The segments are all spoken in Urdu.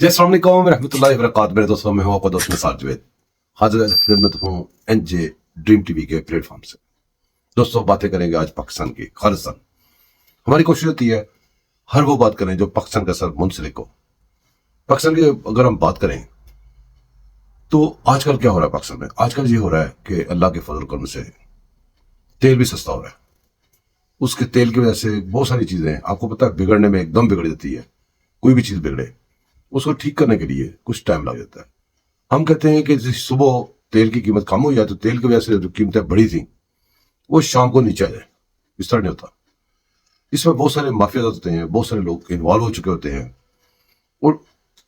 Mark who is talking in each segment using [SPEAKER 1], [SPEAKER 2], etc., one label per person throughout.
[SPEAKER 1] جی السلام علیکم ورحمۃ اللہ وبرکاتہ میرے دوستوں، میں ہوں آپ کا دوست نثار جاوید، حاضر خدمت ہوں این جے ڈریم ٹی وی کے پلیٹ فارم سے۔ دوستوں، باتیں کریں گے آج پاکستان کی خالصتاً۔ ہماری کوشش ہوتی ہے ہر وہ بات کریں جو پاکستان کے ساتھ منسلک ہو۔ پاکستان کی اگر ہم بات کریں تو آج کل کیا ہو رہا ہے پاکستان میں؟ آج کل یہ ہو رہا ہے کہ اللہ کے فضل کرم سے تیل بھی سستا ہو رہا ہے۔ اس کے تیل کی وجہ سے بہت ساری چیزیں آپ کو پتہ ہے بگڑنے میں ایک دم بگڑ جاتی ہے۔ کوئی بھی چیز بگڑے اس کو ٹھیک کرنے کے لیے کچھ ٹائم لگ جاتا ہے۔ ہم کہتے ہیں کہ صبح تیل کی قیمت کم ہو جائے تو تیل کی وجہ سے جو قیمتیں بڑھی تھیں وہ شام کو نیچے آ جائیں، اس طرح نہیں ہوتا۔ اس میں بہت سارے مافیاز ہوتے ہیں، بہت سارے لوگ انوالو ہو چکے ہوتے ہیں، اور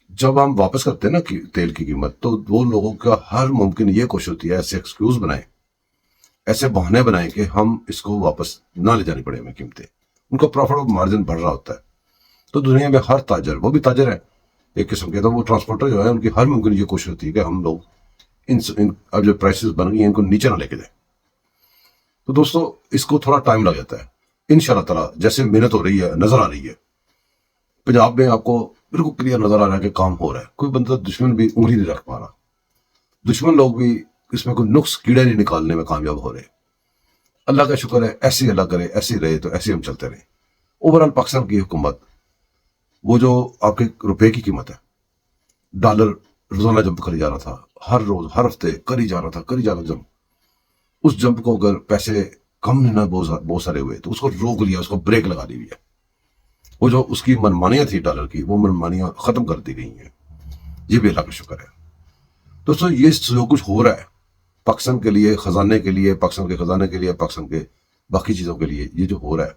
[SPEAKER 1] جب ہم واپس کرتے ہیں نا تیل کی قیمت تو وہ لوگوں کا ہر ممکن یہ کوشش ہوتی ہے ایسے ایکسکیوز بنائیں، ایسے بہانے بنائیں کہ ہم اس کو واپس نہ لے جانی پڑے ہمیں قیمتیں۔ ان کا پروفٹ اور مارجن بڑھ رہا ہوتا ہے۔ تو دنیا میں ہر تاجر، وہ بھی تاجر ہے ایک قسم کے، تو وہ ٹرانسپورٹر جو ہے ان کی ہر ممکن یہ کوشش ہوتی ہے کہ ہم لوگ اب جو پرائسز بن گئی ہیں ان کو نیچے نہ لے کے جائیں۔ تو دوستو اس کو تھوڑا ٹائم لگ جاتا ہے۔ انشاءاللہ تعالیٰ جیسے محنت ہو رہی ہے، نظر آ رہی ہے پنجاب میں، آپ کو بالکل کلیئر نظر آ رہا ہے کہ کام ہو رہا ہے۔ کوئی بندہ دشمن بھی انگلی نہیں رکھ پا رہا، دشمن لوگ بھی اس میں کوئی نقص کیڑے نہیں نکالنے میں کامیاب ہو رہے۔ اللہ کا شکر ہے، ایسے اللہ کرے ایسے رہے تو ایسے ہم چلتے رہیں۔ اوورآل پاکستان کی حکومت، وہ جو آپ کے روپے کی قیمت ہے، ڈالر روزانہ جمپ کری جا رہا تھا، ہر روز ہر ہفتے کری جا رہا تھا جمپ۔ اس جمپ کو اگر پیسے کم نہیں نہ بہت سارے ہوئے تو اس کو روک لیا، اس کو بریک لگا دی ہے۔ وہ جو اس کی منمانیاں تھی ڈالر کی، وہ منمانیاں ختم کر دی گئی ہیں۔ یہ بھی اللہ کا شکر ہے۔ دوستوں یہ جو کچھ ہو رہا ہے پاکستان کے لیے، خزانے کے لیے، پاکستان کے خزانے کے لیے، پاکستان کے باقی چیزوں کے لیے، یہ جو ہو رہا ہے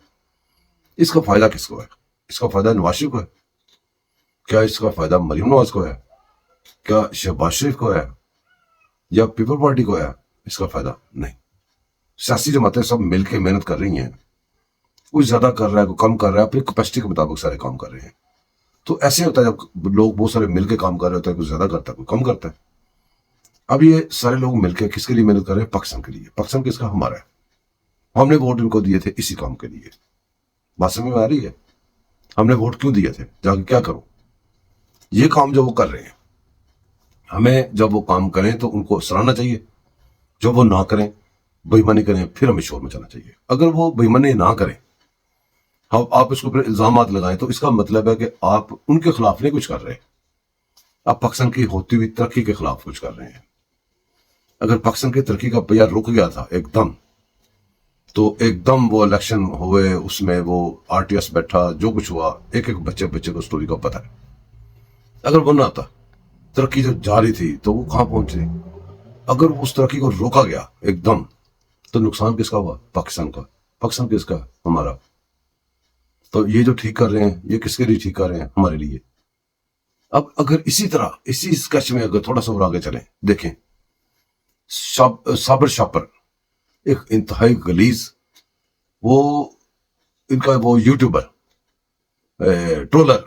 [SPEAKER 1] اس کا فائدہ کس کو ہے؟ اس کا فائدہ نواز شریف کو ہے؟ کیا اس کا فائدہ مریم نواز کو ہے؟ کیا شہباز شریف کو ہے یا پیپل پارٹی کو ہے؟ اس کا فائدہ نہیں۔ سیاسی جماعتیں سب مل کے محنت کر رہی ہیں، کوئی زیادہ کر رہا ہے کوئی کم کر رہا ہے، اپنی کیپیسٹی کے مطابق سارے کام کر رہے ہیں۔ تو ایسے ہوتا ہے جب لوگ بہت سارے مل کے کام کر رہے ہوتے ہیں، کوئی زیادہ کرتا ہے کوئی کم کرتا ہے۔ اب یہ سارے لوگ مل کے کس کے لیے محنت کر رہے ہیں؟ پاکستان کے لیے۔ پاکستان کس کا؟ ہمارا ہے۔ ہم نے ووٹ ان کو دیے تھے اسی کام کے لیے۔ بات سمجھ میں آ رہی ہے؟ ہم نے ووٹ کیوں دیے تھے؟ جا کے کیا کروں؟ یہ کام جو وہ کر رہے ہیں، ہمیں جب وہ کام کریں تو ان کو سراہنا چاہیے، جب وہ نہ کریں، بے ایمانی کریں، پھر ہمیں شور مچانا چاہیے۔ اگر وہ بے ایمانی نہ کریں، آپ اس کو پھر الزامات لگائیں تو اس کا مطلب ہے کہ آپ ان کے خلاف نہیں کچھ کر رہے، آپ پاکستان کی ہوتی ہوئی ترقی کے خلاف کچھ کر رہے ہیں۔ اگر پاکستان کی ترقی کا پہیہ رک گیا تھا ایک دم، تو ایک دم وہ الیکشن ہوئے، اس میں وہ آر ٹی ایس بیٹھا، جو کچھ ہوا، ایک ایک بچے کو سٹوری کا پتہ ہے۔ اگر وہ نہ آتا، ترقی جو جاری تھی تو وہ کہاں پہنچے؟ اگر اس ترقی کو روکا گیا ایک دم تو نقصان کس کا ہوا؟ پاکستان کا۔ پاکستان کس کا؟ ہمارا۔ تو یہ جو ٹھیک کر رہے ہیں، یہ کس کے لیے ٹھیک کر رہے ہیں؟ ہمارے لیے۔ اب اگر اسی طرح اسی اسکیچ میں اگر تھوڑا سا اور آگے چلیں، دیکھیں صابر شاپر ایک انتہائی غلیظ، وہ ان کا وہ یوٹیوبر، ٹرولر،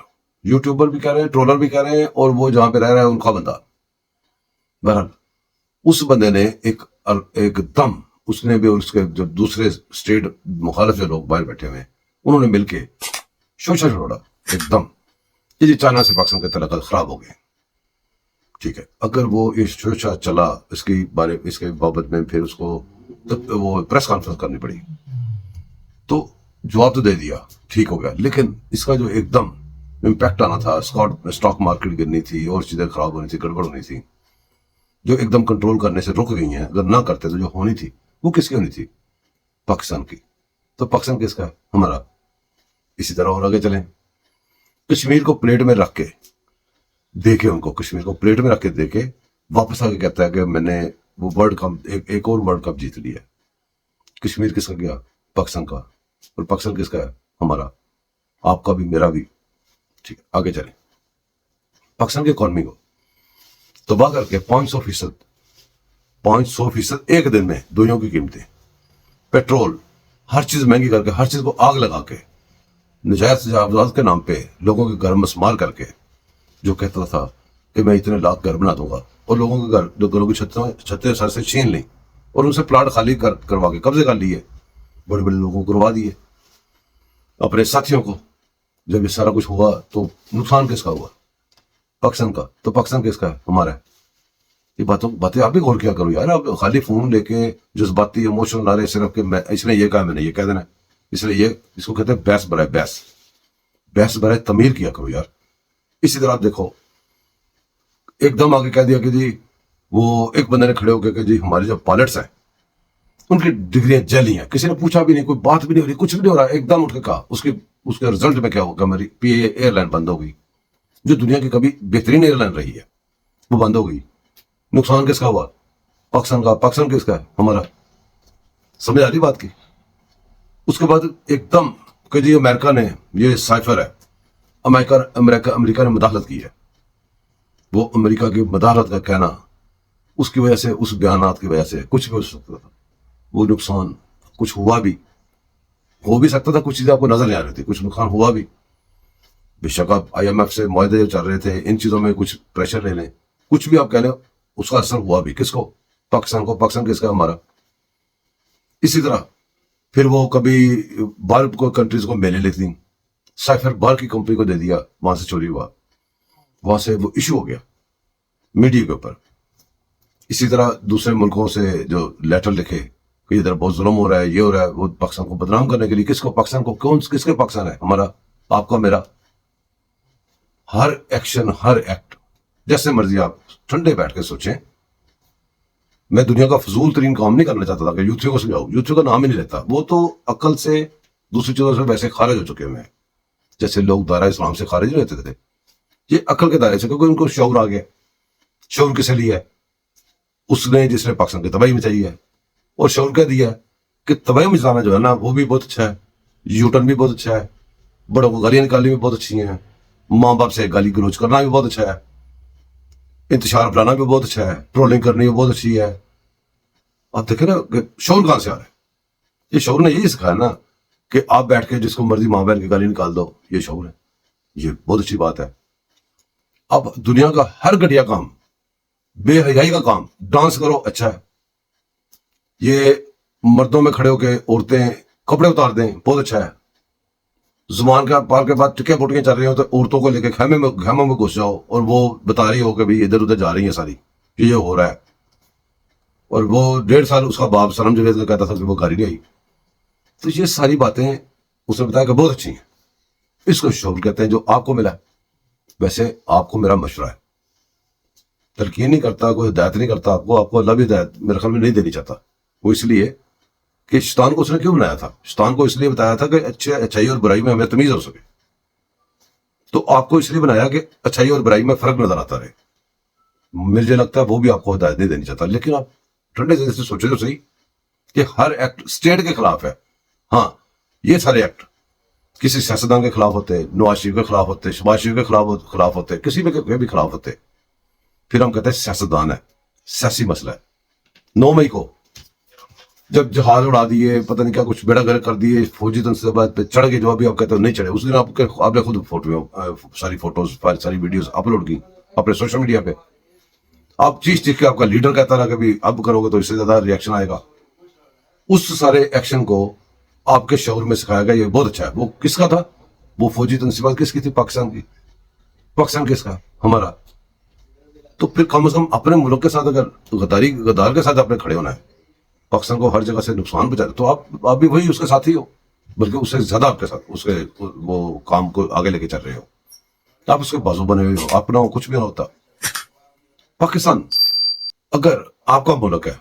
[SPEAKER 1] یوٹیوبر بھی کہہ رہے ہیں، ٹرولر بھی کہہ رہے ہیں، اور وہ جہاں پہ رہ رہا ہے ان کا بندہ، بہرحال اس بندے نے ایک دم، اس نے بھی اور اس کے جو دوسرے اسٹیٹ مخالف جو لوگ باہر بیٹھے ہوئے ہیں انہوں نے مل کے شوشا چھوڑا ایک دم کہ جی چائنا سے پاکستان کے تعلقات خراب ہو گئے۔ ٹھیک ہے، اگر وہ یہ شوشا چلا اس کے بابت میں، پھر اس کو وہ پریس کانفرنس کرنی پڑی، تو جواب تو دے دیا، ٹھیک ہو گیا، لیکن اس کا جو ایک دم امپیکٹ آنا تھا، اسٹاک مارکیٹ گرنی تھی اور چیزیں خراب ہونی تھی، گڑبڑ ہونی تھی، جو ایک دم کنٹرول کرنے سے رک گئی ہیں، اگر نہ کرتے تو جو ہونی تھی وہ کس کی ہونی تھی؟ پاکستان کی۔ تو پاکستان کس کا؟ ہمارا۔ اسی طرح اور آگے چلیں، کشمیر کو پلیٹ میں رکھ کے دیکھے، ان کو کشمیر کو پلیٹ میں رکھ کے دیکھے، واپس آ کے کہتا ہے کہ میں نے وہ ورلڈ کپ، ایک اور ورلڈ کپ جیت لیا۔ کشمیر کس کا گیا؟ پاکستان کا۔ اور پاکستان کس کا ہے؟ ہمارا، آپ کا بھی میرا بھی۔ ٹھیک ہے، آگے چلیں۔ پاکستان کی اکانومی کو تباہ کر کے 500% ایک دن میں دنیا کی قیمتیں، پیٹرول، ہر چیز مہنگی کر کے، ہر چیز کو آگ لگا کے، نجائز تجاوزات کے نام پہ لوگوں کے گھر مسمار کر کے، جو کہتا تھا کہ میں اتنے لاکھ گھر بنا دوں گا، اور لوگوں کے گھروں کی چھتیں سر سے چھین لیں اور ان سے پلاٹ خالی کروا کے قبضے کر لیے، بڑے بڑے لوگوں کو کروا دیے، اپنے ساتھیوں کو۔ جب یہ سارا کچھ ہوا تو نقصان کس کا ہوا؟ پاکستان کا، تو پاکستان کس کا ہے؟ ہمارا ہے۔ یہ باتیں آپ بھی غور کیا کرو یار، آپ خالی فون لے کے جذباتی ایموشنل آ رہے صرف کہ اس نے یہ کہا میں نے یہ کہہ دینا، اس نے یہ، اس کو کہتے ہیں بحث برائے بحث برائے تمیر کیا کرو یار۔ اسی طرح آپ دیکھو ایک دم آگے کہہ دیا کہ جی وہ ایک بندے نے کھڑے ہو کے کہ جی ہمارے جو پائلٹس ہیں ان کی ڈگریاں جلی ہیں، کسی نے پوچھا بھی نہیں، کوئی بات بھی نہیں ہو رہی، کچھ بھی نہیں ہو رہا، ایک دم اٹھ کے کہا۔ اس کے رزلٹ میں کیا ہوگا؟ ہماری پی اے ایئر لائن بند ہو گئی، جو دنیا کی کبھی بہترین ایئر لائن رہی ہے، وہ بند ہو گئی۔ نقصان کس کا ہوا؟ پاکستان کا۔ پاکستان کس کا ہے؟ ہمارا۔ سمجھ آ رہی بات کی؟ اس کے بعد ایک دم کہ جی امریکہ نے، یہ سائفر ہے، امریکہ نے مداخلت کی ہے۔ وہ امریکہ کی مداخلت کا کہنا، اس کی وجہ سے، اس بیانات کی وجہ سے کچھ بھی ہو سکتا تھا، وہ نقصان کچھ ہوا بھی، ہو بھی سکتا تھا، کچھ چیزیں آپ کو نظر نہیں آ رہی تھی، کچھ نقصان ہوا بھی۔ بے شک آپ IMF سے معاہدے چل رہے تھے، ان چیزوں میں کچھ پریشر لے لیں، کچھ بھی آپ کہہ لیں، اس کا اثر ہوا بھی۔ کس کو؟ پاکستان کو۔ پاکستان کس کا؟ ہمارا۔ اسی طرح پھر وہ کبھی باہر کو کنٹریز کو میلے لیتی، سائفر باہر کی کمپنی کو دے دیا، وہاں سے چوری ہوا، وہاں سے وہ ایشو ہو گیا میڈیا کے اوپر۔ اسی طرح دوسرے ملکوں سے جو لیٹر لکھے کہ ادھر بہت ظلم ہو رہا ہے، یہ ہو رہا ہے، وہ پاکستان کو بدنام کرنے کے لیے۔ کس کو؟ پاکستان کو۔ کس کے پاکستان ہے؟ ہمارا، آپ کا، میرا۔ ہر ایکشن، ہر ایکٹ، جیسے مرضی آپ ٹھنڈے بیٹھ کے سوچیں۔ میں دنیا کا فضول ترین کام نہیں کرنا چاہتا تھا کہ یوتھیوں کو سمجھاؤ، یوتھیوں کا نام ہی نہیں لیتا، وہ تو عقل سے، دوسری چیزوں سے ویسے خارج ہو چکے ہوئے ہیں، جیسے لوگ دائرہ اسلام سے خارج نہیں رہتے تھے، یہ عقل کے دائرے سے، کیونکہ ان کو شعور آ گیا۔ شعور کسے لیا ہے؟ اس نے جس نے پاکستان کی تباہی مچائی ہے، اور شعور کہہ دیا کہ تباہی مچانا جو ہے نا وہ بھی بہت اچھا ہے، یوٹرن بھی بہت اچھا ہے، بڑوں کو گالیاں نکالنی بھی بہت اچھی ہیں، ماں باپ سے گالی گلوچ کرنا بھی بہت اچھا ہے، انتشار پھیلانا بھی بہت اچھا ہے، ٹرولنگ کرنی بھی بہت اچھی ہے۔ آپ دیکھیں نا کہ شعور کہاں سے آ رہا ہے؟ یہ شعور نے یہی سکھایا نا کہ آپ بیٹھ کے جس کو مرضی ماں بہن کی گالی نکال دو، یہ شعور ہے، یہ بہت اچھی بات ہے۔ اب دنیا کا ہر گھٹیا کام، بے حیائی کا کام، ڈانس کرو، اچھا ہے۔ یہ مردوں میں کھڑے ہو کے عورتیں کپڑے اتار دیں، بہت اچھا ہے۔ زبان کا پار کے بعد ٹکے پٹکے چل رہے ہو تو عورتوں کو لے کے خیموں میں گھس جاؤ، اور وہ بتا رہی ہو کہ بھی ادھر ادھر جا رہی ہیں ساری، یہ ہو رہا ہے۔ اور وہ 1.5 سال اس کا باپ سنم جاوید کا کہتا تھا کہ وہ گاڑی نہیں آئی۔ تو یہ ساری باتیں اس نے بتایا کہ بہت اچھی ہیں، اس کو شعور کہتے ہیں جو آپ کو ملا ہے۔ ویسے آپ کو میرا مشورہ ہے، تلقین نہیں کرتا، کوئی ہدایت نہیں کرتا آپ کو اللہ بھی ہدایت میرے خیال میں نہیں دینی چاہتا۔ وہ اس لیے کہ شیطان کو اس نے کیوں بنایا تھا؟ شیطان کو اس لیے بتایا تھا کہ اچھائی اور برائی میں ہمیں تمیز ہو سکے، تو آپ کو اس لیے بنایا کہ اچھائی اور برائی میں فرق نظر آتا رہے۔ مجھے لگتا ہے وہ بھی آپ کو ہدایت نہیں دینی چاہتا، لیکن آپ ٹھنڈے دل سے سوچے تو صحیح کہ ہر ایکٹ اسٹیٹ کے خلاف ہے۔ ہاں، یہ سارے ایکٹ کسی سیاستدان کے خلاف ہوتے، نواز شریف کے خلاف ہوتے، شہباز شریف کے خلاف ہوتے، کسی بھی خلاف ہوتے، پھر ہم کہتے ہیں سیاستدان ہے، سیاسی مسئلہ ہے۔ 9 مئی کو جب جہاز اڑا دیے، پتہ نہیں کیا کچھ بیڑا گرک کر دیے، فوجی تنصیبات پہ چڑھ گئے، جو ابھی آپ کہتے ہو نہیں چڑھے، اس دن آپ نے خود ساری فوٹوز، ساری ویڈیوز اپلوڈ کی اپنے سوشل میڈیا پہ۔ آپ چیخ کے آپ کا لیڈر کہتا رہا کہ بھی اب کرو گے تو اس سے زیادہ ریئیکشن آئے گا۔ اس سارے ایکشن کو آپ کے شعور میں سکھایا گیا، یہ بہت اچھا ہے۔ وہ کس کا تھا؟ وہ فوجی تنصیبات کس کی تھی؟ پاکستان کی۔ پاکستان کس کا؟ ہمارا۔ تو پھر کم از کم اپنے ملک کے ساتھ اگر غدار کے ساتھ آپ نے کھڑے ہونا ہے، پاکستان کو ہر جگہ سے نقصان پہنچانا، تو آپ بھی وہی اس کے ساتھ ہی ہو، بلکہ اس سے زیادہ آپ کے ساتھ اس کے وہ کام کو آگے لے کے چل رہے ہو، آپ اس کے بازو بنے ہوئے ہو، اپنا کچھ بھی نہ ہوتا۔ پاکستان اگر آپ کا ملک ہے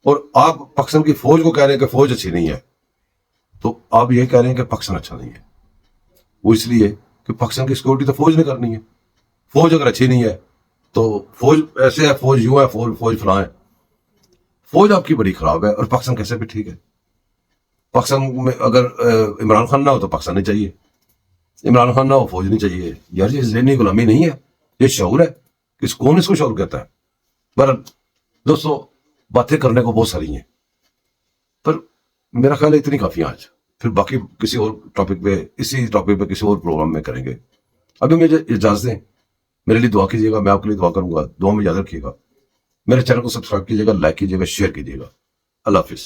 [SPEAKER 1] اور آپ پاکستان کی فوج کو کہہ رہے ہیں کہ فوج اچھی نہیں ہے، تو آپ یہ کہہ رہے ہیں کہ پاکستان اچھا نہیں ہے۔ وہ اس لیے کہ پاکستان کی سیکورٹی تو فوج نے کرنی ہے۔ فوج اگر اچھی نہیں ہے تو فوج ایسے ہے، فوج یوں ہے، فوج فلاں ہے۔ فوج آپ کی بڑی خراب ہے، اور پاکستان کیسے بھی ٹھیک ہے۔ پاکستان میں اگر عمران خان نہ ہو تو پاکستان نہیں چاہیے، عمران خان نہ ہو فوج نہیں چاہیے۔ یار یہ ذہنی غلامی نہیں ہے، یہ شعور ہے۔ کون اس کو شعور کہتا ہے؟ بہرحال دوستو، باتیں کرنے کو بہت ساری ہیں، پر میرا خیال ہے اتنی کافی آج، پھر باقی کسی اور ٹاپک پہ، اسی ٹاپک پہ کسی اور پروگرام میں کریں گے۔ ابھی مجھے اجازت دیں، میرے لیے دعا کیجیے گا، میں آپ کے لیے دعا کروں گا، دعا میں یاد رکھیے گا۔ میرے چینل کو سبسکرائب کیجیے گا، لائک کیجیے گا، شیئر کیجیے گا۔ اللہ حافظ۔